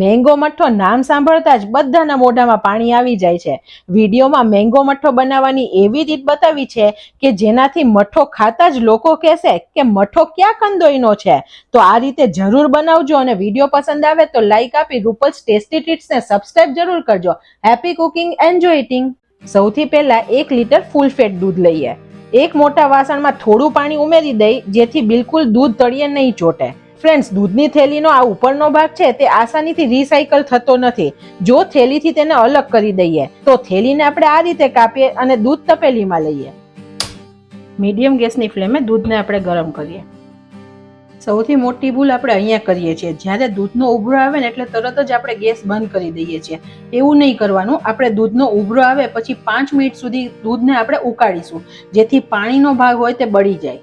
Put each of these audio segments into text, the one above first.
Mango મઠ્ઠો નામ સાંભળતા જ બધાના મોઢામાં પાણી આવી જાય છે. વિડીયોમાં મેંગો મઠ્ઠો બનાવવાની એવી રીત બતાવી છે કે જેનાથી મઠ્ઠો ખાતા જ લોકો કહેશે કે મઠ્ઠો ક્યાં કંદોઈનો છે. તો આ રીતે જરૂર બનાવજો અને વિડીયો પસંદ આવે તો લાઈક આપી રૂપલ્સ ટેસ્ટી ટ્રીટ્સને સબસ્ક્રાઇબ જરૂર કરજો. Happy cooking, enjoy eating. સૌથી પહેલા 1 લીટર ફૂલ ફેટ દૂધ લઈએ. એક મોટા વાસણમાં થોડું પાણી ઉમેરી દઈ જેથી બિલકુલ દૂધ તળિયે નહીં ચોટે. ફ્રેન્ડ્સ, દૂધની થેલીનો આ ઉપરનો ભાગ છે તે આસાનીથી રિસાયકલ થતો નથી. જો થેલીથી તેને અલગ કરી દઈએ તો થેલીને આપણે આ રીતે કાપીએ અને દૂધ તપેલીમાં લઈએ. મીડિયમ ગેસની ફ્લેમે દૂધને આપણે ગરમ કરીએ. સૌથી મોટી ભૂલ આપણે અહીંયા કરીએ છીએ. જ્યારે દૂધનો ઉભરો આવે ને એટલે તરત જ આપણે ગેસ બંધ કરી દઈએ છીએ. એવું નહીં કરવાનું. આપણે દૂધનો ઉભરો આવે પછી 5 મિનિટ સુધી દૂધને આપણે ઉકાળીશું જેથી પાણીનો ભાગ હોય તે બળી જાય.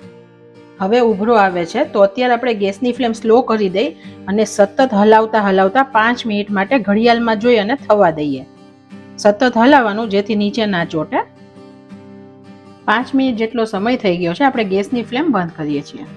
હવે ઉભરો આવે છે તો અત્યારે આપણે ગેસની ફ્લેમ સ્લો કરી દઈ અને સતત હલાવતા 5 મિનિટ માટે ઘડિયાળમાં જોઈ અને થવા દઈએ. સતત હલાવવાનું જેથી નીચે ના ચોટે. 5 મિનિટ જેટલો સમય થઈ ગયો છે. આપણે ગેસની ફ્લેમ બંધ કરીએ છીએ.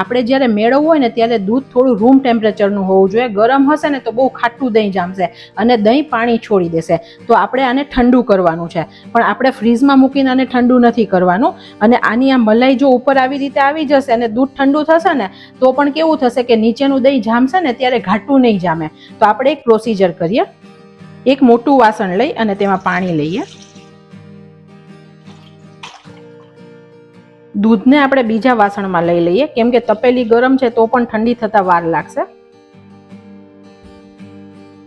આપણે જ્યારે મેળવવું હોય ને ત્યારે દૂધ થોડું રૂમ ટેમ્પરેચરનું હોવું જોઈએ. ગરમ હશે ને તો બહુ ખાટું દહીં જામશે અને દહીં પાણી છોડી દેશે. તો આપણે આને ઠંડુ કરવાનું છે, પણ આપણે ફ્રીઝમાં મૂકીને આને ઠંડુ નથી કરવાનું. અને આની આ મલાઈ જો ઉપર આવી રીતે આવી જશે અને દૂધ ઠંડુ થશે ને તો પણ કેવું થશે કે નીચેનું દહીં જામશે ને ત્યારે ઘાટું નહીં જામે. તો આપણે એક પ્રોસિજર કરીએ. એક મોટું વાસણ લઈ અને તેમાં પાણી લઈએ. દૂધને આપણે બીજા વાસણમાં લઈ લઈએ કેમ કે તપેલી ગરમ છે તો પણ ઠંડી થતા વાર લાગશે.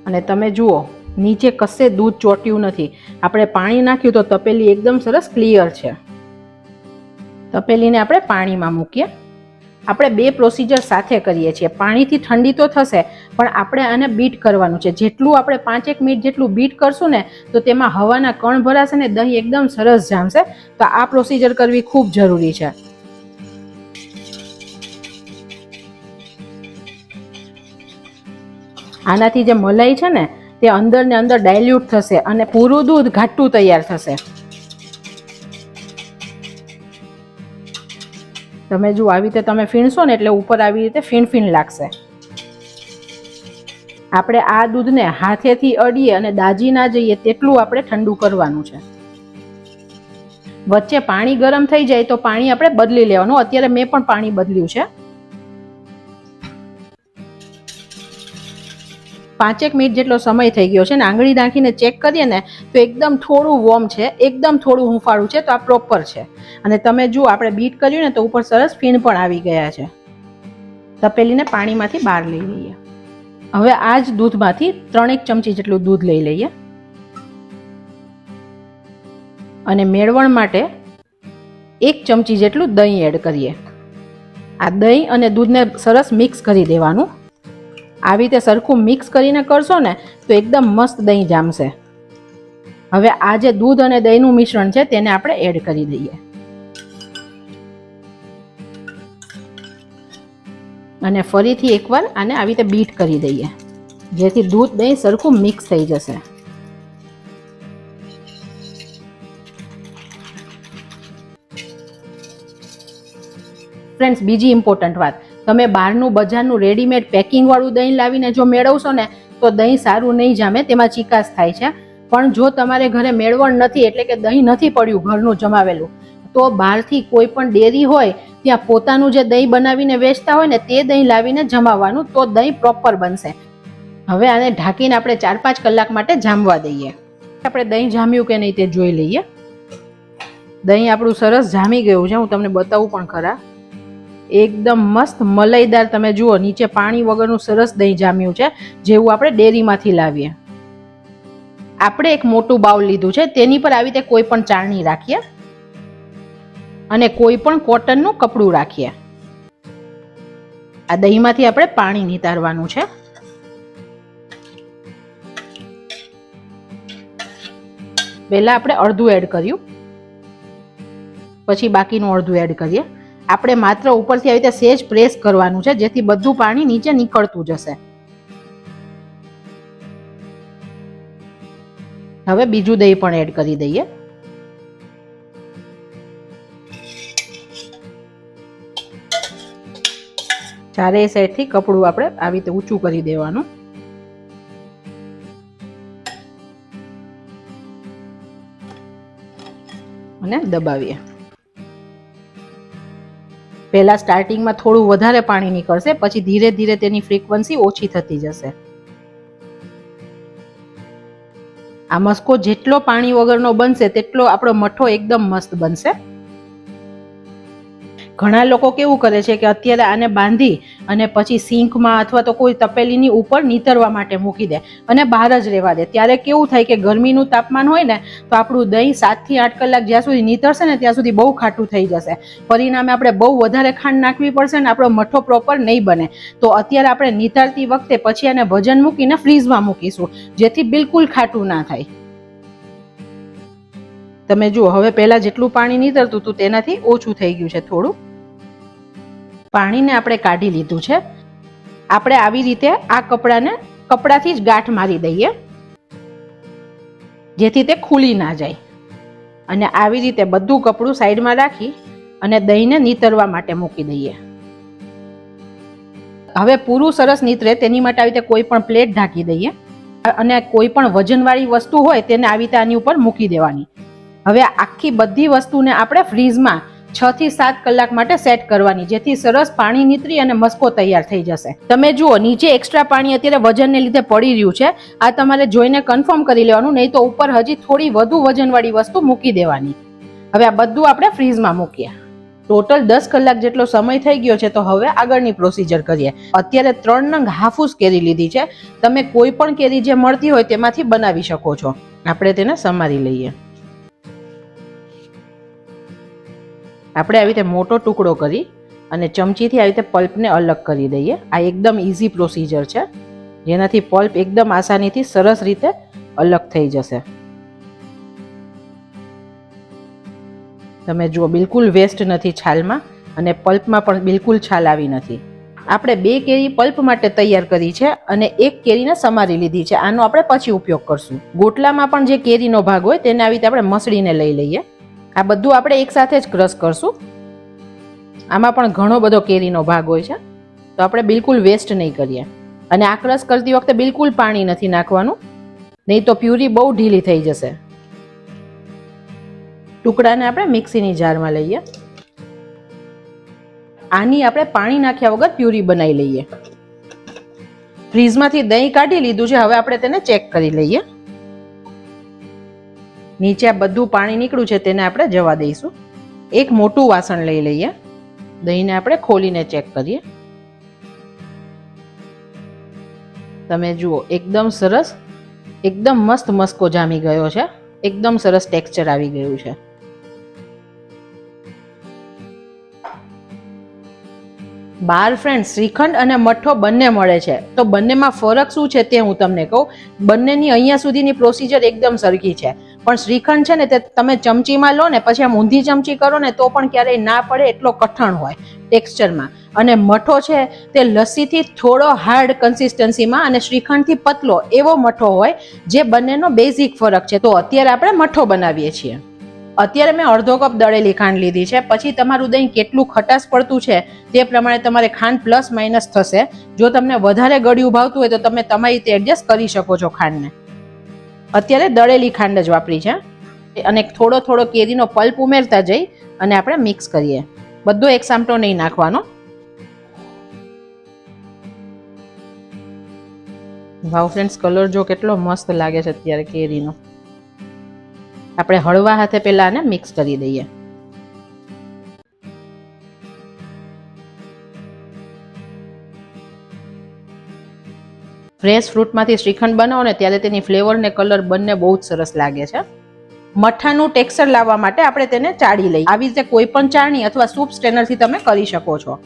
અને તમે જુઓ નીચે કશે દૂધ ચોટ્યું નથી. આપણે પાણી નાખ્યું તો તપેલી એકદમ સરસ ક્લિયર છે. તપેલીને આપણે પાણીમાં મૂકીએ. આપણે 2 પ્રોસિજર સાથે કરીએ છીએ. પાણીથી ઠંડી તો થશે પણ આપણે આને બીટ કરવાનું છે. જેટલું આપણે 5-1 મિનિટ જેટલું બીટ કરશું ને તો તેમાં હવાના કણ ભરાશે ને દહીં એકદમ સરસ જામશે. તો આ પ્રોસિજર કરવી ખૂબ જરૂરી છે. આનાથી જે મલાઈ છે ને તે અંદર ને અંદર ડાયલ્યુટ થશે અને પૂરું દૂધ ઘાટું તૈયાર થશે. તમે જુઓ આવી રીતે તમે ફીણશો ને એટલે ઉપર આવી રીતે ફીણ લાગશે. આપણે આ દૂધને હાથેથી અડીએ અને દાજી ના જઈએ તેટલું આપણે ઠંડુ કરવાનું છે. વચ્ચે પાણી ગરમ થઈ જાય તો પાણી આપણે બદલી લેવાનું. અત્યારે મેં પણ પાણી બદલ્યું છે. 5-1 મિનિટ જેટલો સમય થઈ ગયો છે ને આંગળી નાખીને ચેક કરીએ ને તો એકદમ થોડું વોર્મ છે, એકદમ થોડું હુંફાળું છે. તો આ પ્રોપર છે. અને તમે જુઓ આપણે બીટ કર્યું ને તો ઉપર સરસ ફીણ પણ આવી ગયા છે. તપેલીને પાણીમાંથી બહાર લઈ લઈએ. હવે આ જ દૂધમાંથી 3 ચમચી જેટલું દૂધ લઈ લઈએ અને મેળવણ માટે 1 ચમચી જેટલું દહીં એડ કરીએ. આ દહીં અને દૂધને સરસ મિક્સ કરી દેવાનું. આવી રીતે સરખું મિક્સ કરીને કરશો ને તો એકદમ મસ્ત દહીં જામશે. હવે આ જે દૂધ અને દહીંનું મિશ્રણ છે તેને આપણે એડ કરી દઈએ અને ફરીથી એકવાર આને આવી રીતે બીટ કરી દઈએ જેથી દૂધ દહીં સરખું મિક્સ થઈ જશે. ફ્રેન્ડ્સ, બીજી ઇમ્પોર્ટન્ટ વાત, તમે બહારનું બજારનું રેડીમેડ પેકિંગવાળું દહીં લાવીને જો મેળવશો ને તો દહીં સારું નહીં જામે, તેમાં ચીકાશ થાય છે. પણ જો તમારે ઘરે મેળવણ નથી એટલે કે દહીં નથી પડ્યું ઘરનું જમાવેલું તો બહારથી કોઈ પણ ડેરી હોય ત્યાં પોતાનું જે દહીં બનાવીને વેચતા હોય ને તે દહીં લાવીને જમાવવાનું, તો દહીં પ્રોપર બનશે. હવે આને ઢાંકીને આપણે 4-5 કલાક માટે જામવા દઈએ. આપણે દહીં જામ્યું કે નહીં તે જોઈ લઈએ. દહીં આપણું સરસ જામી ગયું છે. હું તમને બતાવું પણ ખરા. એકદમ મસ્ત મલાઈદાર. તમે જુઓ નીચે પાણી વગરનું સરસ દહીં જામ્યું છે જેવું આપણે ડેરીમાંથી લાવીએ. આપણે એક મોટું બાઉલ લીધું છે. તેની પર આવી રીતે કોઈ પણ ચાળણી રાખીએ અને કોઈ પણ કોટનનું કપડું રાખીએ. આ દહીંમાંથી આપણે પાણી નિતારવાનું છે. પહેલા આપણે અડધું એડ કર્યું, પછી બાકીનું અડધું એડ કરીએ. આપણે માત્ર ઉપરથી આવી રીતે સેજ પ્રેસ કરવાનું છે જેથી બધું પાણી નીચે નીકળતું જશે. હવે બીજું દહીં પણ એડ કરી દઈએ. ચારેય સાઈડથી કપડું આપણે આવી રીતે ઊંચું કરી દેવાનું અને દબાવીએ. પહેલા સ્ટાર્ટિંગમાં થોડું વધારે પાણી નીકળશે, પછી ધીરે ધીરે તેની ફ્રીક્વન્સી ઓછી થતી જશે. આ મસ્કો જેટલો પાણી વગરનો બનશે તેટલો આપણો મઠો એકદમ મસ્ત બનશે. ઘણા લોકો કેવું કરે છે કે અત્યારે આને બાંધી અને પછી સિંકમાં અથવા તો કોઈ તપેલીની ઉપર નીતરવા માટે મૂકી દે અને બહાર જ રહેવા દે. ત્યારે કેવું થાય કે ગરમીનું તાપમાન હોય ને તો આપણું દહીં 7 થી 8 કલાક જ્યાં સુધી નીતરશે ને ત્યાં સુધી બહુ ખાટું થઈ જશે. પરિણામે આપણે બહુ વધારે ખાંડ નાખવી પડશે ને આપણો મઠો પ્રોપર નહીં બને. તો અત્યારે આપણે નીતરતી વખતે પછી આને વજન મૂકીને ફ્રીઝમાં મૂકીશું, જેથી બિલકુલ ખાટું ના થાય. તમે જુઓ, હવે પહેલા જેટલું પાણી નીતરતું હતું તેનાથી ઓછું થઈ ગયું છે. થોડું પાણીને આપણે કાઢી લીધું છે. આપણે આવી રીતે આ કપડાથી જ ગાંઠ મારી દઈએ, જેથી તે ખુલી ના જાય. અને આવી રીતે બધું કપડું સાઈડમાં રાખી અને દહીંને નીતરવા માટે મૂકી દઈએ. હવે પૂરું સરસ નીતરે તેની માટે આવી રીતે કોઈ પણ પ્લેટ ઢાંકી દઈએ અને કોઈ પણ વજનવાળી વસ્તુ હોય તેને આવી રીતે આની ઉપર મૂકી દેવાની. હવે આખી બધી વસ્તુને આપણે ફ્રીઝમાં 6 થી 7 કલાક માટે સેટ કરવાની, જેથી સરસ પાણી નીતરી અને મસ્કો તૈયાર થઈ જશે. તમે જુઓ, નીચે એક્સ્ટ્રા પાણી અત્યારે વજનને લીધે પડી રહ્યું છે. આ તમારે જોઈને કન્ફર્મ કરી લેવાનું, નહીં તો ઉપર હજી થોડી વધુ વજનવાળી વસ્તુ મૂકી દેવાની. હવે આ બધું આપણે ફ્રીઝમાં મૂકીએ. ટોટલ 10 કલાક જેટલો સમય થઈ ગયો છે. તો હવે આગળની પ્રોસિજર કરીએ. અત્યારે 3 નંગ હાફૂસ કેરી લીધી છે. તમે કોઈ પણ કેરી જે મળતી હોય તેમાંથી બનાવી શકો છો. આપણે તેને સમારી લઈએ. આપણે આવી રીતે મોટો ટુકડો કરી અને ચમચીથી આવી રીતે પલ્પને અલગ કરી દઈએ. આ એકદમ ઇઝી પ્રોસિજર છે, જેનાથી પલ્પ એકદમ આસાનીથી સરસ રીતે અલગ થઈ જશે. તમે જુઓ, બિલકુલ વેસ્ટ નથી છાલમાં અને પલ્પમાં પણ બિલકુલ છાલ આવી નથી. આપણે 2 કેરી પલ્પ માટે તૈયાર કરી છે અને 1 કેરીને સમારી લીધી છે. આનો આપણે પછી ઉપયોગ કરશું. ગોટલામાં પણ જે કેરીનો ભાગ હોય તેને આવી રીતે આપણે મસળીને લઈ લઈએ. આ બધું આપણે એક સાથે જ ક્રશ કરશું. આમાં પણ ઘણો બધો કેરીનો ભાગ હોય છે, તો આપણે બિલકુલ વેસ્ટ નહીં કરીએ. અને આ ક્રશ કરતી વખતે બિલકુલ પાણી નથી નાખવાનું, નહીં તો પ્યુરી બહુ ઢીલી થઈ જશે. ટુકડાને આપણે મિક્સીની જારમાં લઈએ. આની આપણે પાણી નાખ્યા વગર પ્યુરી બનાવી લઈએ. ફ્રીઝમાંથી દહીં કાઢી લીધું છે. હવે આપણે તેને ચેક કરી લઈએ. નીચે આ બધું પાણી નીકળ્યું છે તેને આપણે જવા દઈશું. એક મોટું વાસણ લઈ લઈએ. દહીંને આપણે ખોલીને ચેક કરીએ. તમે જુઓ, એકદમ સરસ, એકદમ મસ્ત મસ્કો જામી ગયો છે. એકદમ સરસ ટેક્સચર આવી ગયું છે. બાર ફ્રેન્ડ, શ્રીખંડ અને મઠ્ઠો બંને મળે છે. તો બંનેમાં ફરક શું છે તે હું તમને કહું. બંનેની અહીંયા સુધીની પ્રોસિજર એકદમ સરખી છે. પણ શ્રીખંડ છે ને તે તમે ચમચીમાં લો ને પછી આમ ઊંધી ચમચી કરો ને તો પણ ક્યારેય ના પડે એટલો કઠણ હોય ટેક્સચરમાં. અને મઠો છે તે લસ્સીથી થોડો હાર્ડ કન્સિસ્ટન્સીમાં અને શ્રીખંડથી પતલો એવો મઠો હોય, જે બંનેનો બેઝિક ફરક છે. તો અત્યારે આપણે મઠો બનાવીએ છીએ. અત્યારે મેં અડધો કપ દળેલી ખાંડ લીધી છે. પછી તમારું દહીં કેટલું ખટાશ પડતું છે તે પ્રમાણે તમારે ખાંડ પ્લસ માઇનસ થશે. જો તમને વધારે ગળ્યું ભાવતું હોય તો તમે તમારી રીતે એડજસ્ટ કરી શકો છો ખાંડને. અત્યારે દળેલી ખાંડ જ વાપરી છે અને થોડો થોડો કેરીનો પલ્પ ઉમેરતા જઈ અને આપણે મિક્સ કરીએ. બધો એક સામટો નહીં નાખવાનો. વાવ ફ્રેન્ડ્સ, કલર જો કેટલો મસ્ત લાગે છે અત્યારે કેરીનો. આપણે હળવા હાથે પહેલા આને મિક્સ કરી દઈએ. ફ્રેશ ફ્રૂટમાંથી શ્રીખંડ બનાવો ને ત્યારે તેની ફ્લેવર ને કલર બંને બહુ જ સરસ લાગે છે. મઠાનું ટેક્સચર લાવવા માટે આપણે તેને ચાળી લઈએ. આવી રીતે કોઈ પણ ચાળણી અથવા સૂપ સ્ટ્રેનરથી તમે કરી શકો છો.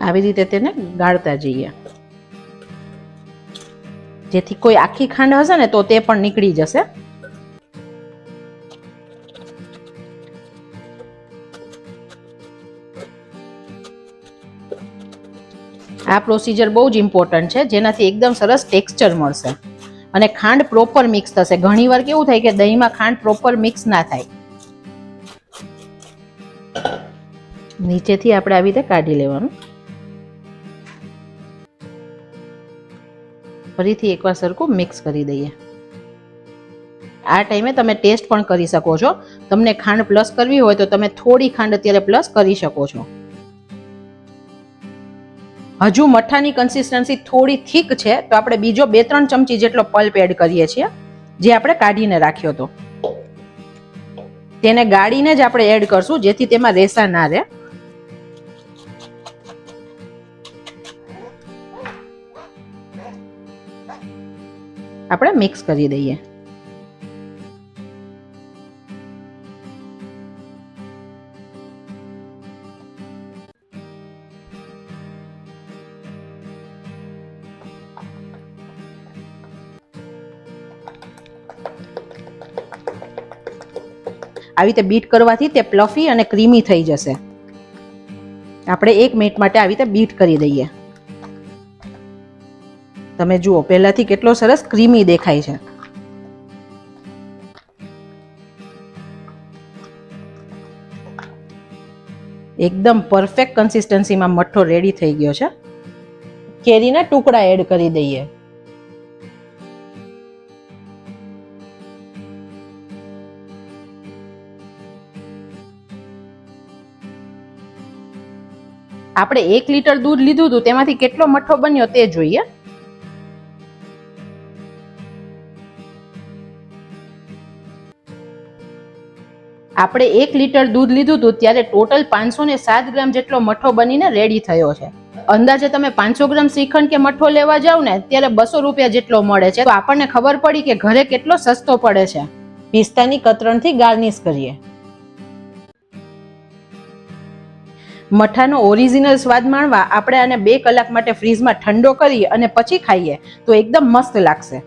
આવી રીતે તેને ગાળતા જઈએ, જેથી કોઈ આખી ખાંડ હશે ને તો તે પણ નીકળી જશે. આ પ્રોસિજર બહુ જ ઇમ્પોર્ટન્ટ છે, જેનાથી એકદમ સરસ ટેક્સચર મળશે અને ખાંડ પ્રોપર મિક્સ થશે. ઘણીવાર કેવું થાય કે દહીંમાં ખાંડ પ્રોપર મિક્સ ના થાય. નીચેથી આપણે આવી રીતે કાઢી લેવાનું. ફરીથી એકવાર સરખું મિક્સ કરી દઈએ. આ ટાઈમે તમે ટેસ્ટ પણ કરી શકો છો. તમને ખાંડ પ્લસ કરવી હોય તો તમે થોડી ખાંડ અત્યારે પ્લસ કરી શકો છો. હજુ મઠાની કન્સિસ્ટન્સી થોડી થીક છે તો આપણે બીજો 2-3 ચમચી જેટલો પલ્પ એડ કરીએ છીએ, જે આપણે કાઢીને રાખ્યો હતો. તેને ગાળીને જ આપણે એડ કરશું, જેથી તેમાં રેસા ના રહે. આપણે મિક્સ કરી દઈએ. આવી રીતે બીટ કરવાથી તે પ્લફી અને ક્રીમી થઈ જશે. આપણે 1 મિનિટ માટે આવી રીતે બીટ કરી દઈએ. તમે જુઓ પહેલાથી કેટલો સરસ ક્રીમી દેખાય છે. એકદમ પરફેક્ટ કન્સિસ્ટન્સીમાં મઠ્ઠો રેડી થઈ ગયો છે. કેરીના ટુકડા એડ કરી દઈએ. આપણે 1 લીટર દૂધ લીધું હતું, તેમાંથી કેટલો મઠ્ઠો બન્યો તે જોઈએ. આપણે 1 લીટર દૂધ લીધું હતું ત્યારે ટોટલ 507 ગ્રામ જેટલો મઠ્ઠો બનીને રેડી થયો છે. અંદાજે તમે 500 ગ્રામ શ્રીખંડ કે મઠ્ઠો લેવા જાવ ને ત્યારે 200 રૂપિયા જેટલો મળે છે. તો આપણને ખબર પડી કે ઘરે કેટલો સસ્તો પડે છે. પિસ્તાની કતરણથી ગાર્નિશ કરીએ. મઠાનો ઓરિજિનલ સ્વાદ માણવા આપણે આને 2 કલાક માટે ફ્રીજમાં ઠંડો કરી અને પછી ખાઈએ તો એકદમ મસ્ત લાગશે.